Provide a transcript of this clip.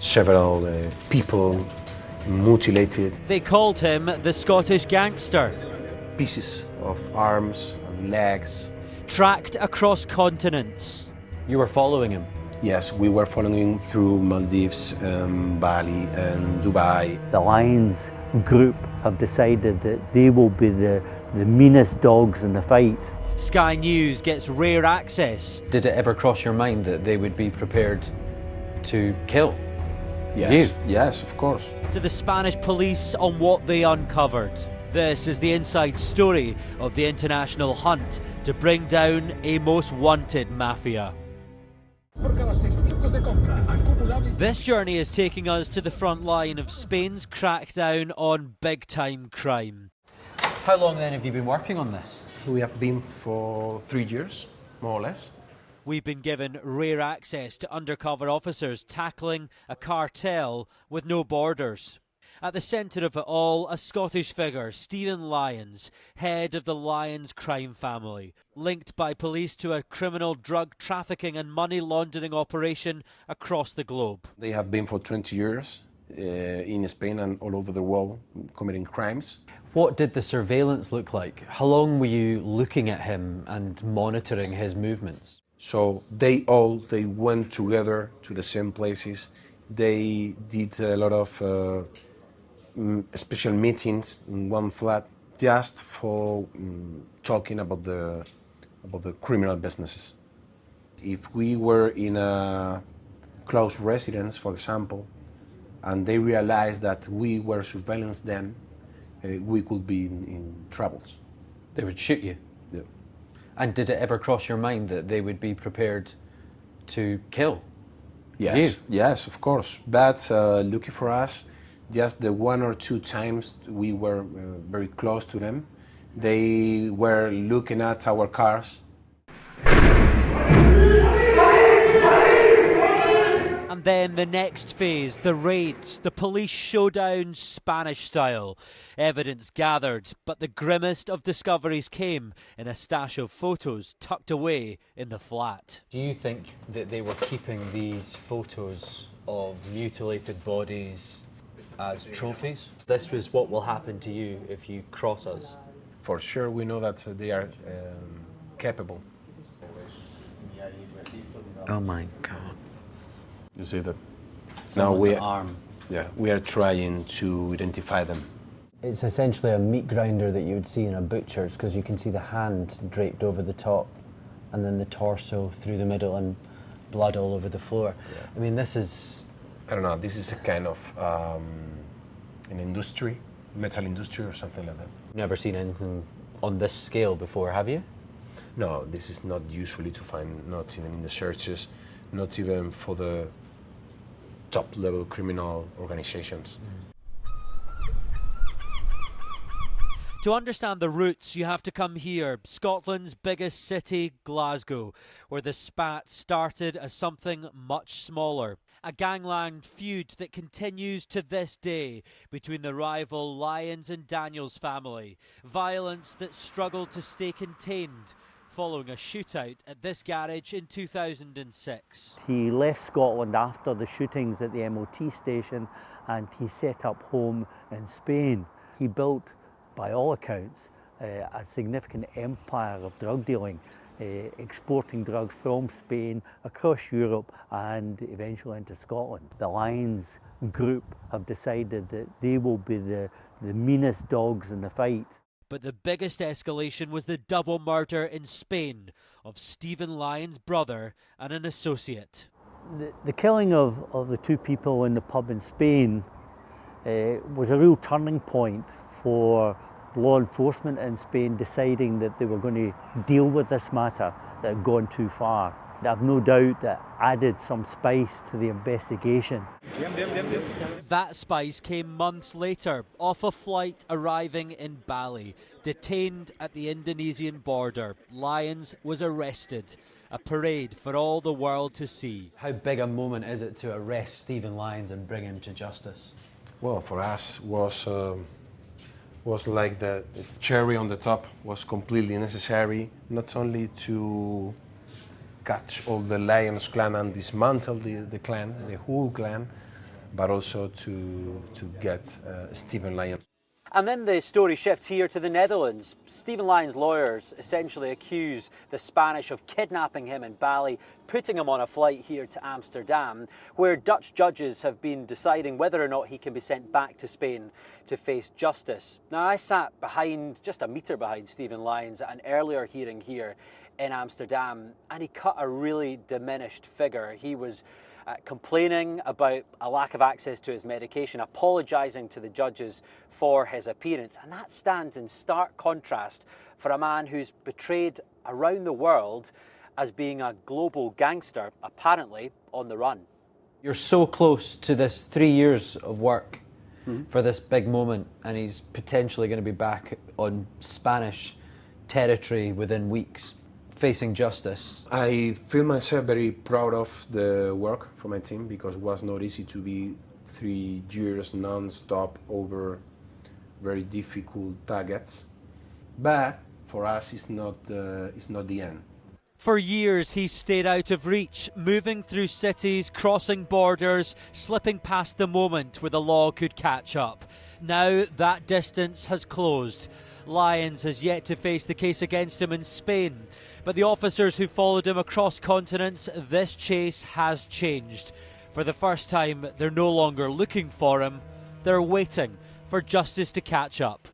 several people mutilated. They called him the Scottish gangster. Pieces of arms and legs. Tracked across continents. You were following him? Yes, we were following him through Maldives, Bali and Dubai. The Lyons group have decided that they will be the meanest dogs in the fight. Sky News gets rare access. Did it ever cross your mind that they would be prepared to kill Yes, you? yes, of course. To the Spanish police on what they uncovered. This is the inside story of the international hunt to bring down a most wanted mafia. This journey is taking us to the front line of Spain's crackdown on big-time crime. How long then have you been working on this? We have been for 3 years, more or less. We've been given rare access to undercover officers tackling a cartel with no borders. At the centre of it all, a Scottish figure, Steven Lyons, head of the Lyons crime family, linked by police to a criminal drug trafficking and money laundering operation across the globe. They have been for 20 years in Spain and all over the world committing crimes. What did the surveillance look like? How long were you looking at him and monitoring his movements? So they went together to the same places. They did a lot of special meetings in one flat just for talking about the criminal businesses. If we were in a close residence, for example, and they realized that we were surveillance them, we could be in troubles. They would shoot you? Yeah. And did it ever cross your mind that they would be prepared to kill Yes, you? yes, of course. But lucky for us, just the 1 or 2 times we were very close to them, they were looking at our cars. And then the next phase, the raids, the police showdown Spanish style. Evidence gathered, but the grimmest of discoveries came in a stash of photos tucked away in the flat. Do you think that they were keeping these photos of mutilated bodies as trophies? This was what will happen to you if you cross us. For sure, we know that they are capable. Oh my God. You see that? Someone's arm. We are trying to identify them. It's essentially a meat grinder that you would see in a butcher's, because you can see the hand draped over the top and then the torso through the middle and blood all over the floor. Yeah. I mean, this is... I don't know, this is a kind of an industry, metal industry or something like that. Never seen anything on this scale before, have you? No, this is not usually to find, not even in the searches, not even for the top-level criminal organizations. To understand the roots, you have to come here, Scotland's biggest city, Glasgow, where the spat started as something much smaller. A gangland feud that continues to this day between the rival Lyons and Daniels family. Violence that struggled to stay contained following a shootout at this garage in 2006. He left Scotland after the shootings at the MOT station and he set up home in Spain. He built, by all accounts, a significant empire of drug dealing, exporting drugs from Spain across Europe and eventually into Scotland. The Lyons group have decided that they will be the meanest dogs in the fight. But the biggest escalation was the double murder in Spain of Steven Lyons' brother and an associate. The killing of the 2 people in the pub in Spain was a real turning point for law enforcement in Spain deciding that they were going to deal with this matter that had gone too far. I've no doubt that added some spice to the investigation. That spice came months later, off a flight arriving in Bali. Detained at the Indonesian border, Lyons was arrested. A parade for all the world to see. How big a moment is it to arrest Steven Lyons and bring him to justice? Well, for us was like the cherry on the top. Was completely necessary, not only to catch all the Lyons clan and dismantle the clan, the whole clan, but also to get Steven Lyons. And then the story shifts here to the Netherlands. Steven Lyons' lawyers essentially accuse the Spanish of kidnapping him in Bali, putting him on a flight here to Amsterdam, where Dutch judges have been deciding whether or not he can be sent back to Spain to face justice. Now, I sat just a metre behind Steven Lyons at an earlier hearing here in Amsterdam, and he cut a really diminished figure. He was complaining about a lack of access to his medication, apologising to the judges for his appearance. And that stands in stark contrast for a man who's portrayed around the world as being a global gangster, apparently on the run. You're so close to this 3 years of work for this big moment, and he's potentially going to be back on Spanish territory within weeks, facing justice. I feel myself very proud of the work for my team, because it was not easy to be 3 years non-stop over very difficult targets. But for us, it's not the end. For years, he stayed out of reach, moving through cities, crossing borders, slipping past the moment where the law could catch up. Now that distance has closed. Lyons has yet to face the case against him in Spain, but the officers who followed him across continents, this chase has changed. For the first time, they're no longer looking for him, they're waiting for justice to catch up.